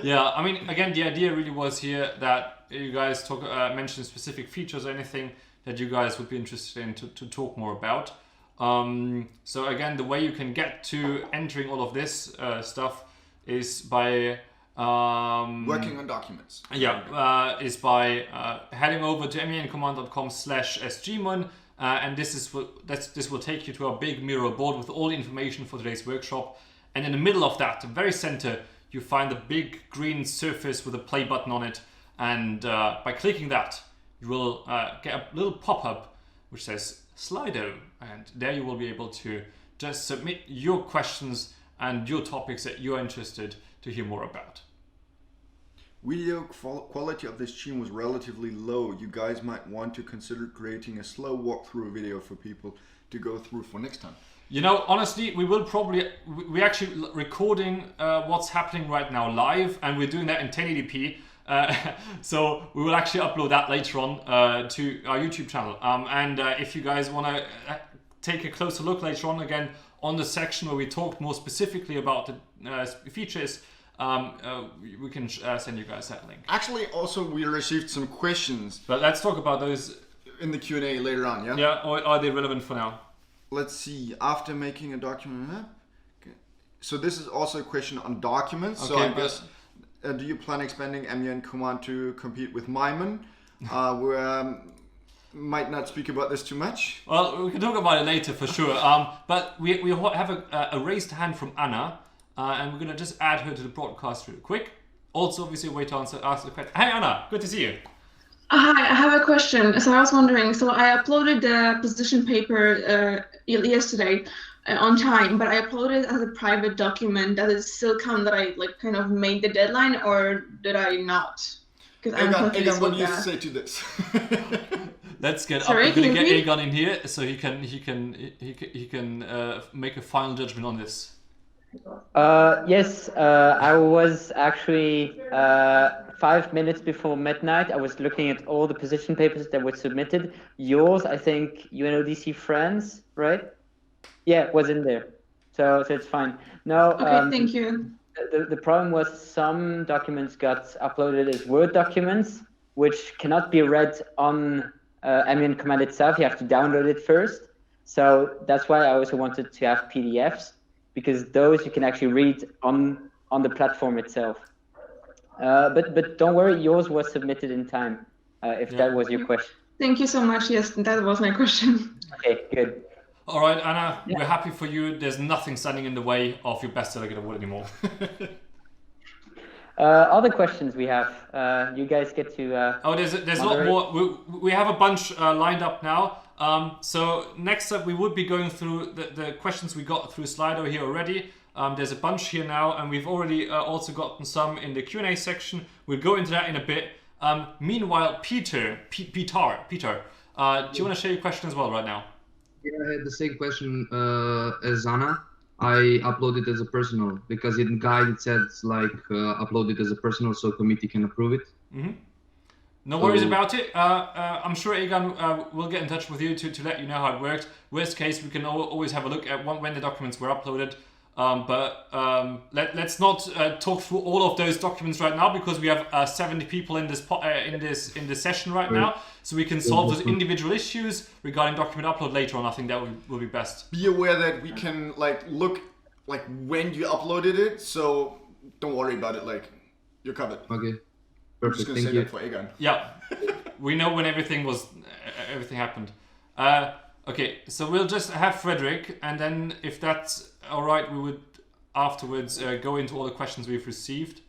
Yeah, I mean, again, the idea really was here that you guys mention specific features or anything that you guys would be interested in to talk more about. So again, the way you can get to entering all of this stuff is by working on documents. Yeah, is by heading over to muncommand.com/SGMUN. And this will take you to our big Miro board with all the information for today's workshop. And in the middle of that, the very center, you find the big green surface with a play button on it. And by clicking that, you will get a little pop-up which says Slido. And there you will be able to just submit your questions and your topics that you're interested to hear more about. Video quality of this stream was relatively low. You guys might want to consider creating a slow walkthrough video for people to go through for next time. Honestly, we're actually recording what's happening right now live, and we're doing that in 1080p. So we will actually upload that later on to our YouTube channel. And if you guys want to take a closer look later on, again, on the section where we talked more specifically about the features, we can send you guys that link. Actually, also we received some questions. But let's talk about those in the Q&A later on, yeah? Yeah, or are they relevant for now? Let's see. After making a document, okay. So this is also a question on documents. Okay, so I guess, do you plan expanding MUN Command to compete with MUN? might not speak about this too much. Well, we can talk about it later for sure. But we have a raised hand from Anna, and we're gonna just add her to the broadcast real quick. Also, obviously, a way to ask the question. Hey, Anna, good to see you. Hi, I have a question. So I was wondering, so I uploaded the position paper yesterday on time, but I uploaded it as a private document. Does it still count that I like kind of made the deadline, or did I not? Because I'm confused Egan, what with do you that. say to this? Let's get Sorry, up. We're gonna can get you Egon in here so he can make a final judgment on this. Yes, I was actually 5 minutes before midnight. I was looking at all the position papers that were submitted. Yours, I think, UNODC France, right? Yeah, was in there. So it's fine. No. Okay, thank you. The problem was some documents got uploaded as Word documents, which cannot be read on MUN Command itself. You have to download it first. So that's why I also wanted to have PDFs, because those you can actually read on the platform itself. But don't worry, yours was submitted in time, if that was your question. Thank you so much. Yes, that was my question. Okay, good. All right, Anna, we're happy for you. There's nothing standing in the way of your best delegate award anymore. Other questions we have. You guys get to. There's a lot more. We have a bunch lined up now. So next up, we would be going through the questions we got through Slido here already. There's a bunch here now, and we've already also gotten some in the Q&A section. We'll go into that in a bit. Meanwhile, Peter, do you want to share your question as well right now? Yeah, I had the same question as Anna. I uploaded as a personal because in guide it says like uploaded as a personal, so committee can approve it. Mm-hmm. No worries about it. I'm sure Egan will get in touch with you to let you know how it works. Worst case, we can always have a look at when the documents were uploaded. Let's not talk through all of those documents right now, because we have 70 people in this session right now, so we can solve those individual issues regarding document upload later on. I think that will be best. Be aware that we can look when you uploaded it, so don't worry about it. You're covered. Okay, perfect. I'm just gonna say that for Egan. Yeah, we know when everything happened. Okay, so we'll just have Frederick, and then if that's all right, we would afterwards go into all the questions we've received.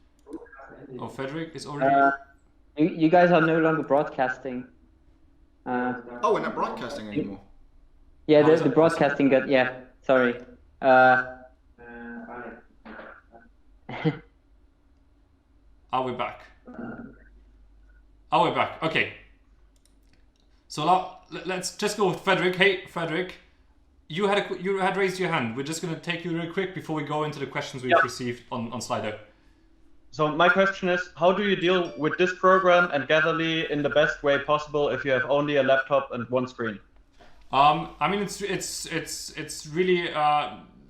Oh, Frederick is already... You guys are no longer broadcasting. We're not broadcasting anymore. Yeah, the broadcasting got... Yeah, sorry. Are we back? Are we back? Okay. So let's just go with Frederick. Hey, Frederick, you had raised your hand. We're just going to take you real quick before we go into the questions we've received on Slido. So my question is, how do you deal with this program and Gatherly in the best way possible if you have only a laptop and one screen? I mean, it's really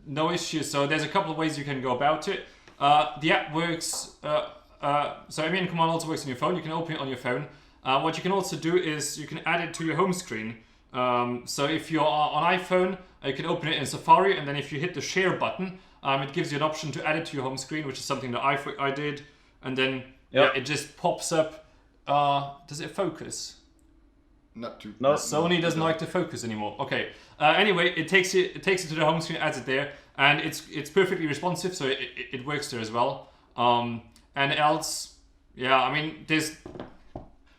no issue. So there's a couple of ways you can go about it. The app works. So MUN Command also works on your phone. You can open it on your phone. What you can also do is you can add it to your home screen. So if you're on iPhone, you can open it in Safari, and then if you hit the share button, it gives you an option to add it to your home screen, which is something that I did. And then it just pops up. Does it focus? Not too. No, Sony doesn't like to focus anymore. Okay. Anyway, it takes it to the home screen, adds it there, and it's perfectly responsive, so it works there as well. And else, yeah, I mean, there's.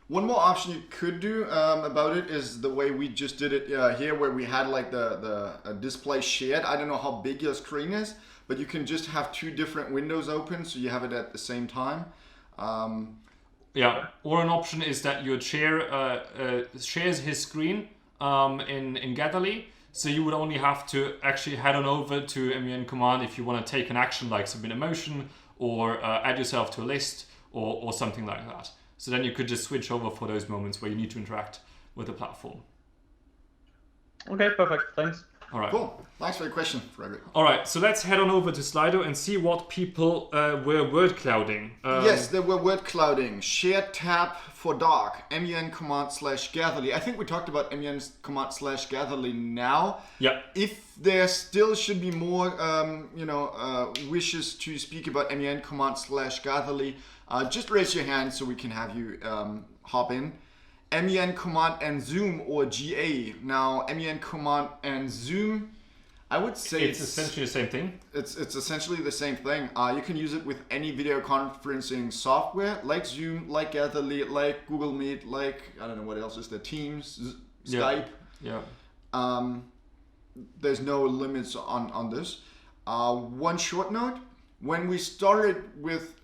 One more option you could do about it is the way we just did it here, where we had the display shared. I don't know how big your screen is, but you can just have two different windows open, so you have it at the same time. Yeah, or an option is that your chair shares his screen in Gatherly, so you would only have to actually head on over to MUN Command if you want to take an action like submit a motion or add yourself to a list or something like that. So then you could just switch over for those moments where you need to interact with the platform. Okay, perfect. Thanks. All right. Cool. Thanks for your question, Frederick. All right, so let's head on over to Slido and see what people were word clouding. Yes, they were word clouding. Shared tab for doc, MUN Command /Gatherly. I think we talked about MUN Command /Gatherly now. Yeah. If there still should be more, wishes to speak about MUN Command /Gatherly, just raise your hand so we can have you hop in. MUN Command and Zoom or GA. Now, MUN Command and Zoom, I would say it's essentially the same thing. It's essentially the same thing. You can use it with any video conferencing software, like Zoom, like Gatherly, like Google Meet, like, I don't know what else is there, Teams, Skype. Yeah. There's no limits on this. One short note, when we started with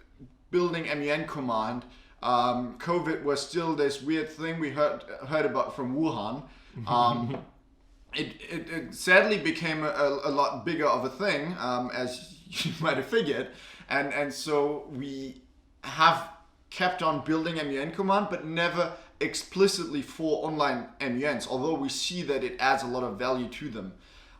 building MUN Command, COVID was still this weird thing we heard about from Wuhan. It sadly became a lot bigger of a thing, as you might have figured, and so we have kept on building MUN Command, but never explicitly for online MUNs, although we see that it adds a lot of value to them.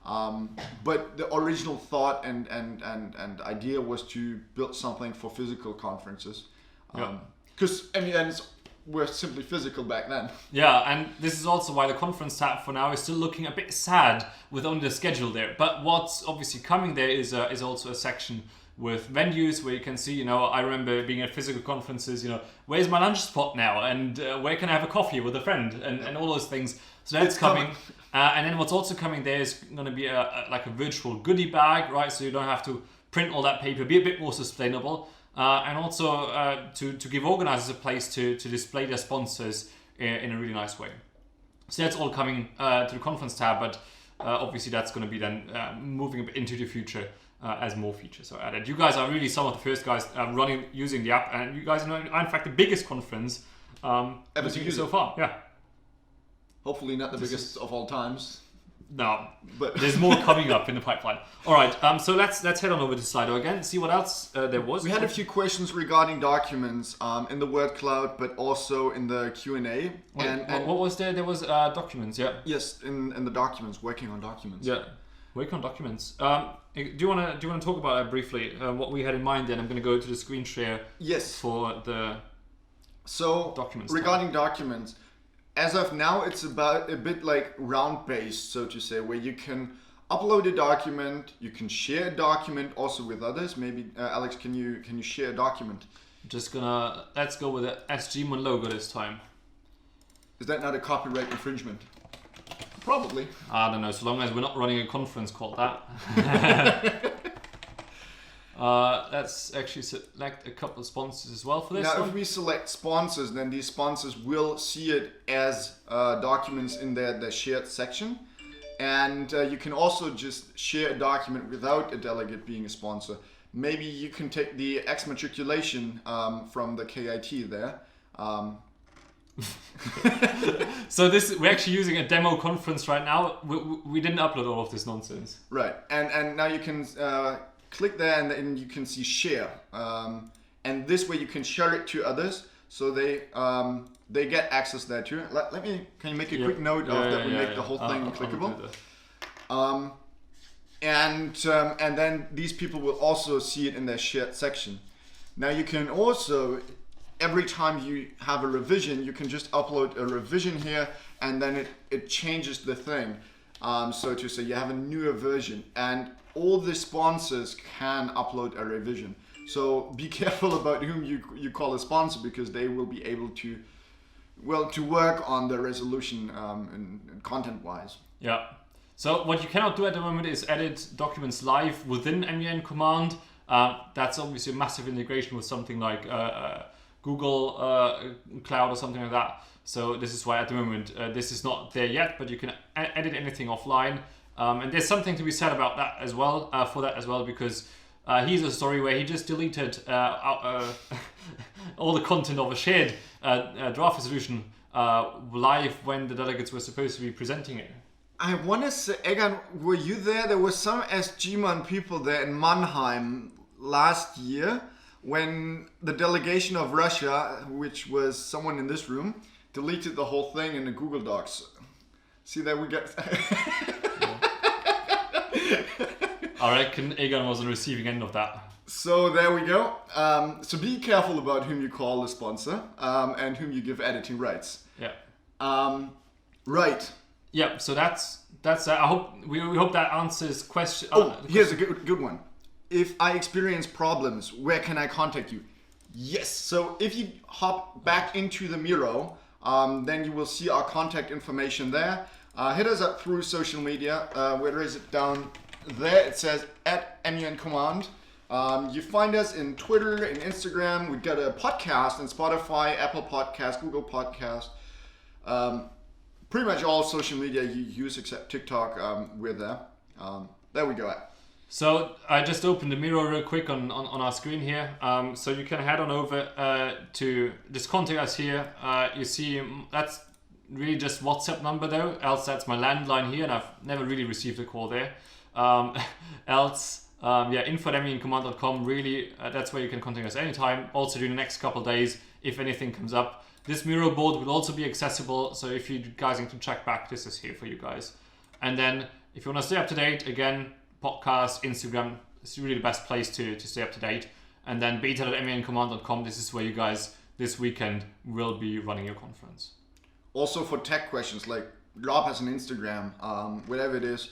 But the original thought and idea was to build something for physical conferences, because MUNs were simply physical back then. Yeah, and this is also why the conference tab for now is still looking a bit sad with only the schedule there. But what's obviously coming there is also a section with venues where you can see, I remember being at physical conferences, where's my lunch spot now? And where can I have a coffee with a friend? And all those things. So that's coming. And then what's also coming there is going to be like a virtual goodie bag, right? So you don't have to print all that paper, be a bit more sustainable. And also to give organizers a place to display their sponsors in a really nice way. So that's all coming to the conference tab, but obviously that's going to be then moving a bit into the future as more features are added. You guys are really some of the first guys using the app, and you guys are in fact the biggest conference ever seen so far. Yeah. Hopefully not the biggest of all times. No, but there's more coming up in the pipeline. All right, so let's head on over to Slido again, see what else there was. We had a few questions regarding documents in the word cloud, but also in the Q&A. And what was there? There was documents, yeah. Yes, in the documents, working on documents. Yeah, working on documents. Do you want to talk about that briefly? What we had in mind? Then I'm going to go to the screen share. Yes. For the documents. Regarding documents. As of now, it's about a bit like round-based, so to say, where you can upload a document, you can share a document also with others. Maybe Alex, can you share a document? Let's go with the SGMUN logo this time. Is that not a copyright infringement? Probably. I don't know. So long as we're not running a conference called that. Let's actually select a couple of sponsors as well for this. Now, if we select sponsors, then these sponsors will see it as documents in their shared section. And you can also just share a document without a delegate being a sponsor. Maybe you can take the exmatriculation from the KIT there. So we're actually using a demo conference right now. We didn't upload all of this nonsense. Right, and now you can click there and then you can see share. And this way you can share it to others, so they get access there too. Can you make a quick note of that? We make the whole thing clickable. And then these people will also see it in their shared section. Now you can also, every time you have a revision, you can just upload a revision here, and then it changes the thing. So to say, you have a newer version, and all the sponsors can upload a revision. So be careful about whom you call a sponsor, because they will be able to work on the resolution and content-wise. Yeah. So what you cannot do at the moment is edit documents live within MUN Command. That's obviously a massive integration with something like Google Cloud or something like that. So this is why at the moment this is not there yet, but you can edit anything offline. And there's something to be said about that as well, because here's a story where he just deleted all the content of a shared draft resolution live when the delegates were supposed to be presenting it. I want to say, Egan, were you there? There were some SGMUN people there in Mannheim last year when the delegation of Russia, which was someone in this room, deleted the whole thing in the Google Docs. See, there we get... I reckon Egan was on the receiving end of that. So there we go. So be careful about whom you call the sponsor and whom you give editing rights. Yeah. Right. Yeah. So that's. I hope we hope that answers question. Here's a good one. If I experience problems, where can I contact you? Yes. So if you hop back into the Miro, then you will see our contact information there. Hit us up through social media. Where is it down there? It says @MUN Command. You find us in Twitter, in Instagram. We've got a podcast in Spotify, Apple Podcast, Google Podcast. Pretty much all social media you use except TikTok, we're there. There we go. So I just opened the Miro real quick on our screen here. So you can head on over to just contact us here. You see that's really just WhatsApp number though, else that's my landline here, and I've never really received a call there. info@muncommand.com, really, that's where you can contact us anytime. Also during the next couple of days, if anything comes up. This Miro board will also be accessible, so if you guys need to check back, this is here for you guys. And then if you want to stay up to date, again, podcast, Instagram, it's really the best place to stay up to date. And then beta.muncommand.com, this is where you guys this weekend will be running your conference. Also for tech questions, like drop us on Instagram, whatever it is.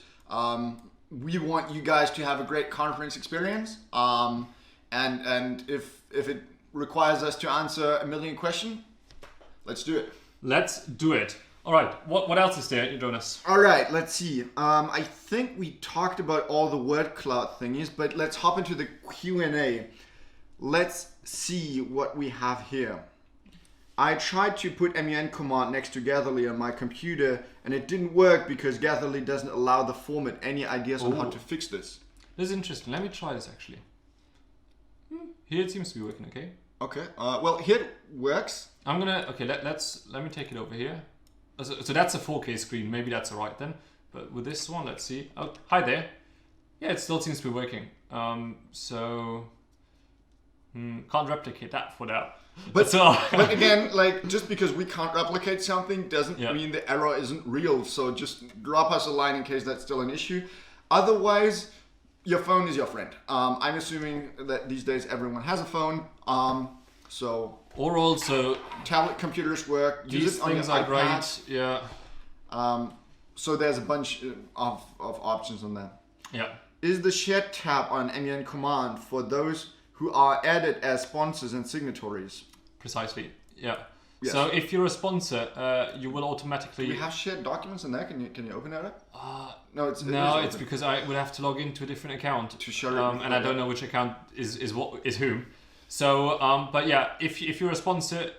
We want you guys to have a great conference experience. And if it requires us to answer a million questions, let's do it. Let's do it. All right, what else is there, Jonas? All right, let's see. I think we talked about all the word cloud thingies, but let's hop into the Q&A. Let's see what we have here. I tried to put MUN Command next to Gatherly on my computer, and it didn't work because Gatherly doesn't allow the format. Any ideas on how to fix this? This is interesting. Let me try this actually. Here it seems to be working okay. Okay, well here it works. I'm gonna, okay, let me take it over here. So that's a 4K screen, maybe that's alright then. But with this one, let's see. Oh, hi there. Yeah, it still seems to be working. Can't replicate that for now. But again, like just because we can't replicate something doesn't mean the error isn't real. So just drop us a line in case that's still an issue. Otherwise, your phone is your friend. I'm assuming that these days everyone has a phone. Or also tablet computers work. Use it on your iPad. Great. Yeah. So there's a bunch of options on that. Yeah. Is the shared tab on MUN Command for those who are added as sponsors and signatories? Precisely. Yeah. Yes. So if you're a sponsor, you will automatically. Do we have shared documents in there? Can you open that up? No, it's because I would have to log into a different account to share it. And I don't know which account is whom. So, but yeah, if you're a sponsor,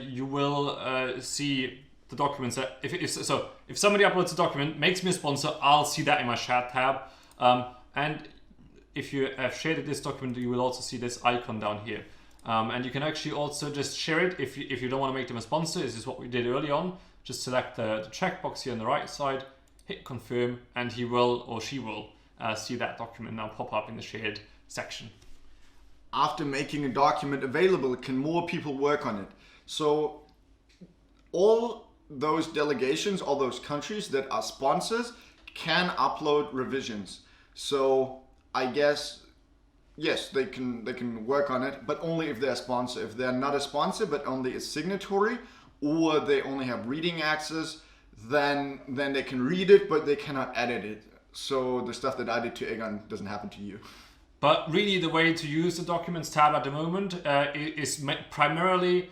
you will see the documents that if somebody uploads a document, makes me a sponsor, I'll see that in my shared tab. And if you have shared this document, you will also see this icon down here. And you can actually also just share it if you don't want to make them a sponsor. This is what we did early on. Just select the checkbox here on the right side, hit confirm, and he will or she will see that document now pop up in the shared section. After making a document available, can more people work on it? So all those delegations, all those countries that are sponsors can upload revisions. So I guess, yes, they can work on it, but only if they're a sponsor. If they're not a sponsor, but only a signatory, or they only have reading access, then they can read it, but they cannot edit it. So the stuff that I did to Egon doesn't happen to you. But really the way to use the Documents tab at the moment is primarily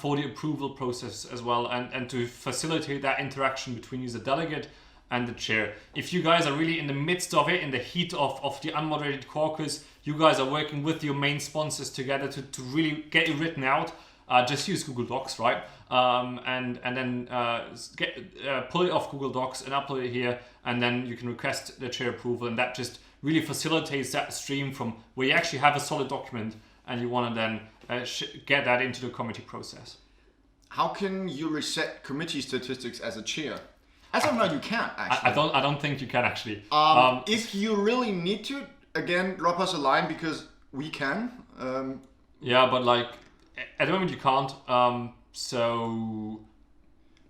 for the approval process as well, and to facilitate that interaction between the delegate and the chair. If you guys are really in the midst of it, in the heat of the unmoderated caucus, you guys are working with your main sponsors together to really get it written out, just use Google Docs, right? And then pull it off Google Docs and upload it here, and then you can request the chair approval, and that just really facilitates that stream from where you actually have a solid document and you want to then get that into the committee process. How can you reset committee statistics as a chair? As of now, you can't actually. I don't think you can actually. If you really need to, again, drop us a line because we can. Yeah, but like at the moment you can't.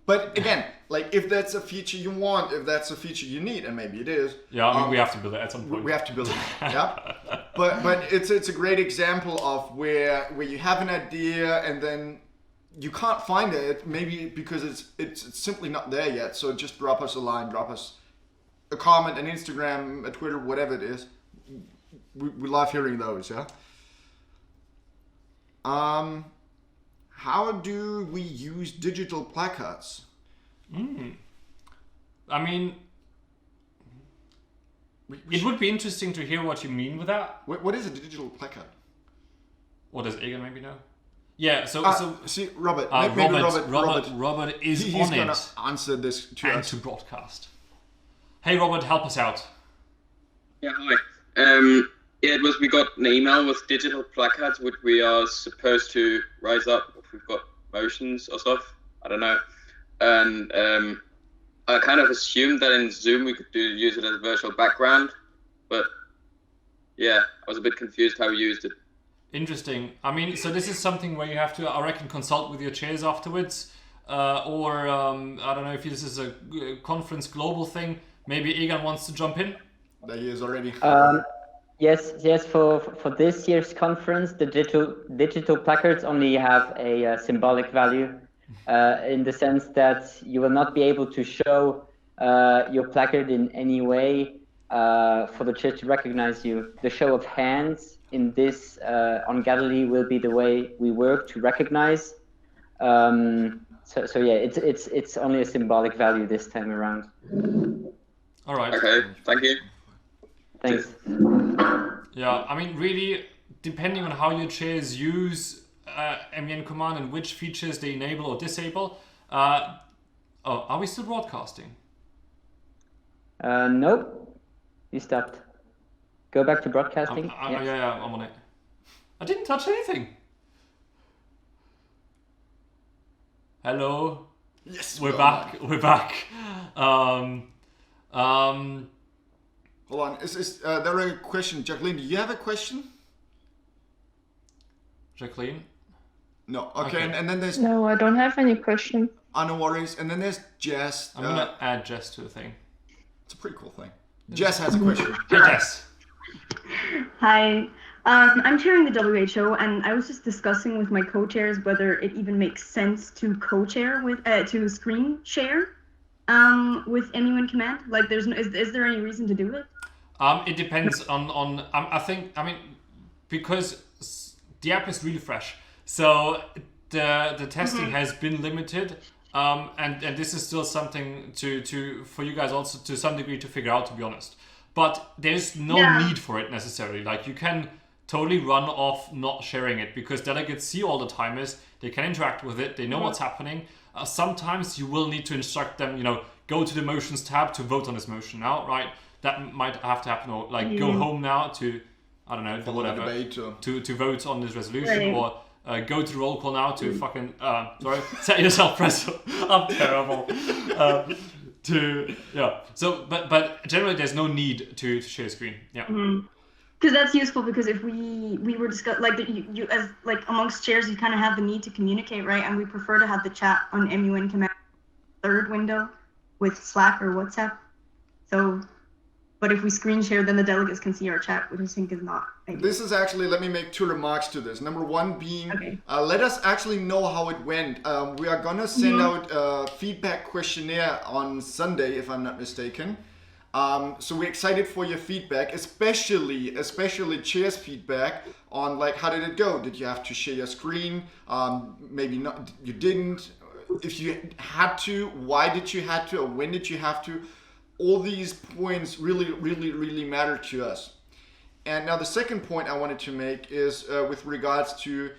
But again, like if that's a feature you want, if that's a feature you need, and maybe it is. Yeah, I mean, we have to build it at some point. We have to build it. Yeah. But it's a great example of where you have an idea and then you can't find it, maybe because it's simply not there yet. So just drop us a line, drop us a comment, an Instagram, a Twitter, whatever it is. We love hearing those. Yeah. how do we use digital placards? I mean, it would be interesting to hear what you mean with that. What is a digital placard? Or does Egan maybe know? Yeah, so see, Robert, Robert is he's on gonna it answer this to and us. to broadcast. Hey, Robert, help us out. Yeah, hi. Yeah, we got an email with digital placards, which we are supposed to raise up if we've got motions or stuff. I don't know. And I kind of assumed that in Zoom we could use it as a virtual background, but yeah, I was a bit confused how we used it. Interesting. I mean, so this is something where you have to, I reckon, consult with your chairs afterwards, or I don't know if this is a conference global thing. Maybe Egan wants to jump in. There he is already. Yes. For this year's conference, the digital placards only have a symbolic value, in the sense that you will not be able to show your placard in any way for the church to recognize you. The show of hands in this on Galilee will be the way we work to recognize. So yeah, it's only a symbolic value this time around. All right. Okay. Thank you. Thanks. Yeah, I mean, really, depending on how your chairs use MUN Command and which features they enable or disable. Are we still broadcasting? Nope. You stopped. Go back to broadcasting. Yeah, I'm on it. I didn't touch anything. Hello. Yes, we're back. We're back. Hold on. Is there a question, Jacqueline? Do you have a question? Jacqueline? No. Okay. And then there's. No, I don't have any question. No worries. And then there's Jess. I'm gonna add Jess to the thing. It's a pretty cool thing. Jess has a question. Hey, Jess. Hi. I'm chairing the WHO, and I was just discussing with my co-chairs whether it even makes sense to co-chair with to screen share with MUN Command. Like, is there any reason to do it? It depends on I mean, because the app is really fresh, so the testing has been limited, and this is still something for you guys also to some degree to figure out, to be honest. But there's no need for it necessarily. Like, you can totally run off not sharing it, because delegates see all the timers, they can interact with it, they know what's happening. Sometimes you will need to instruct them, go to the motions tab to vote on this motion now, right? That might have to happen, or like go home now to, I don't know, do whatever, to vote on this resolution, or go to the roll call now to fucking, set yourself press. I'm terrible. So, but generally there's no need to share screen. Yeah. Because that's useful, because if we were discussing, like, you as like amongst chairs, you kind of have the need to communicate, right? And we prefer to have the chat on MUN Command third window with Slack or WhatsApp. So, but if we screen share, then the delegates can see our chat, which I think is not ideal. This is actually, let me make 2 remarks to this. Number 1 being, let us actually know how it went. We are gonna send out a feedback questionnaire on Sunday, if I'm not mistaken. So we're excited for your feedback, especially chairs feedback on, like, how did it go? Did you have to share your screen? Maybe not, you didn't. If you had to, why did you have to, or when did you have to? All these points really matter to us. And now the second point I wanted to make is with regards to,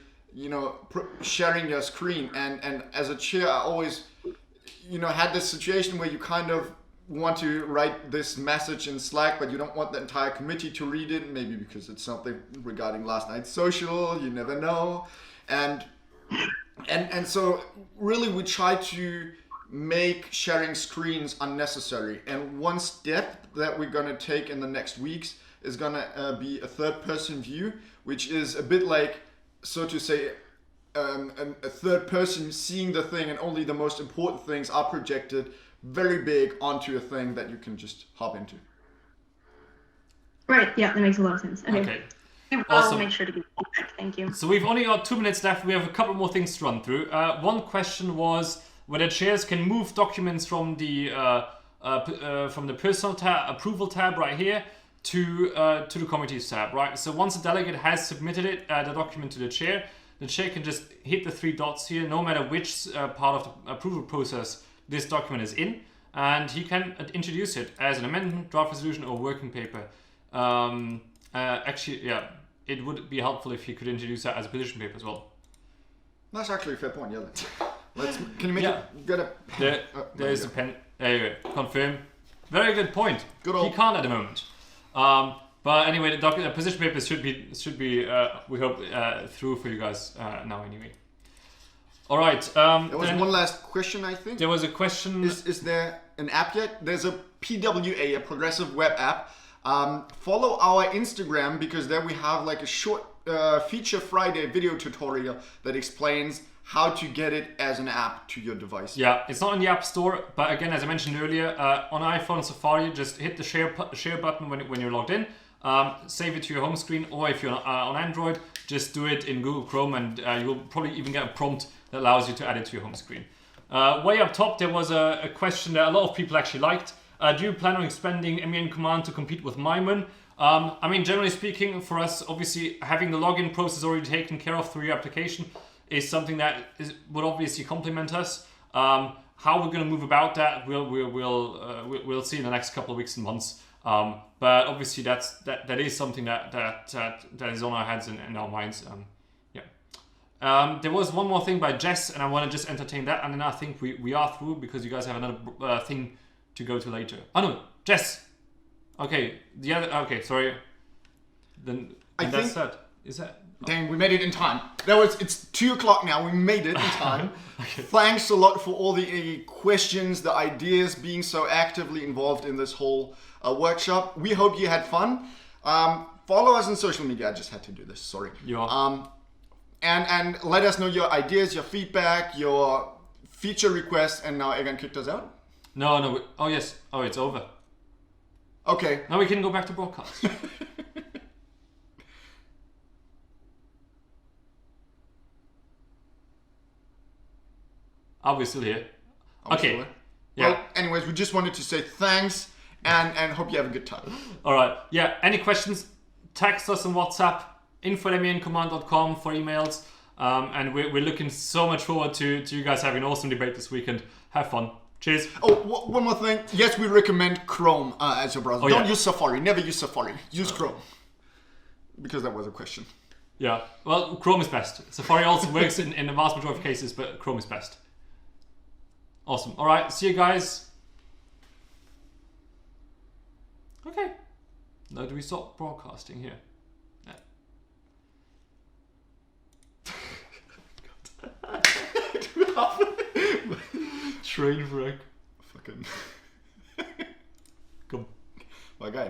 sharing your screen. And as a chair, I always, had this situation where you kind of want to write this message in Slack, but you don't want the entire committee to read it, maybe because it's something regarding last night's social, you never know. And so really we try to make sharing screens unnecessary. And one step that we're going to take in the next weeks is going to be a third person view, which is a bit like, so to say, a third person seeing the thing, and only the most important things are projected very big onto a thing that you can just hop into. Right, yeah, that makes a lot of sense. Okay. I'll make sure to give feedback. Thank you. So we've only got 2 minutes left. We have a couple more things to run through. One question was whether chairs can move documents from the personal tab, approval tab right here to the committees tab, right? So once a delegate has submitted the document to the chair, the chair can just hit the 3 dots here, no matter which part of the approval process this document is in, and he can introduce it as an amendment, draft resolution, or working paper. Actually, yeah, it would be helpful if he could introduce that as a position paper as well. That's actually a fair point. Yeah. Can you make it? Get a pen. There's a pen. There you go. Confirm. Very good point. Good old. He can't at the moment. But anyway, the position papers should be we hope through for you guys now anyway. All right. There was one last question, I think. There was a question. Is there an app yet? There's a PWA, a progressive web app. Follow our Instagram because there we have like a short Feature Friday video tutorial that explains how to get it as an app to your device. Yeah, it's not in the App Store, but again, as I mentioned earlier, on iPhone Safari, just hit the share button when you're logged in. Save it to your home screen, or if you're on Android, just do it in Google Chrome, and you'll probably even get a prompt that allows you to add it to your home screen. Way up top, there was a question that a lot of people actually liked. Do you plan on expanding MUN Command to compete with MUN? I mean, generally speaking, for us, obviously, having the login process already taken care of through your application is something that would obviously complement us. How we're going to move about that, we'll see in the next couple of weeks and months. But obviously, that is something that is on our heads and our minds. There was one more thing by Jess, and I want to just entertain that, and then I think we are through because you guys have another thing to go to later. Oh no, Jess. Okay, the other. Okay, sorry. Then that's that. Is that? Dang, we made it in time. It's 2 o'clock now. We made it in time. Okay. Thanks a lot for all the questions, the ideas, being so actively involved in this whole workshop. We hope you had fun. Follow us on social media. I just had to do this. Sorry. And let us know your ideas, your feedback, your feature requests. And now Egan kicked us out. No. Oh yes. Oh, it's over. Okay. Now we can go back to broadcast. Are we still here? Okay. Yeah. Well, anyways, we just wanted to say thanks and hope you have a good time. All right. Yeah. Any questions? Text us on WhatsApp, info@muncommand.com for emails. And we're looking so much forward to you guys having an awesome debate this weekend. Have fun. Cheers. Oh, one more thing. Yes, we recommend Chrome as your browser. Don't use Safari. Never use Safari. Use Chrome. Because that was a question. Yeah. Well, Chrome is best. Safari also works in the vast majority of cases, but Chrome is best. Awesome. All right. See you guys. Okay. Now do we stop broadcasting here? Yeah. Train wreck. Fucking.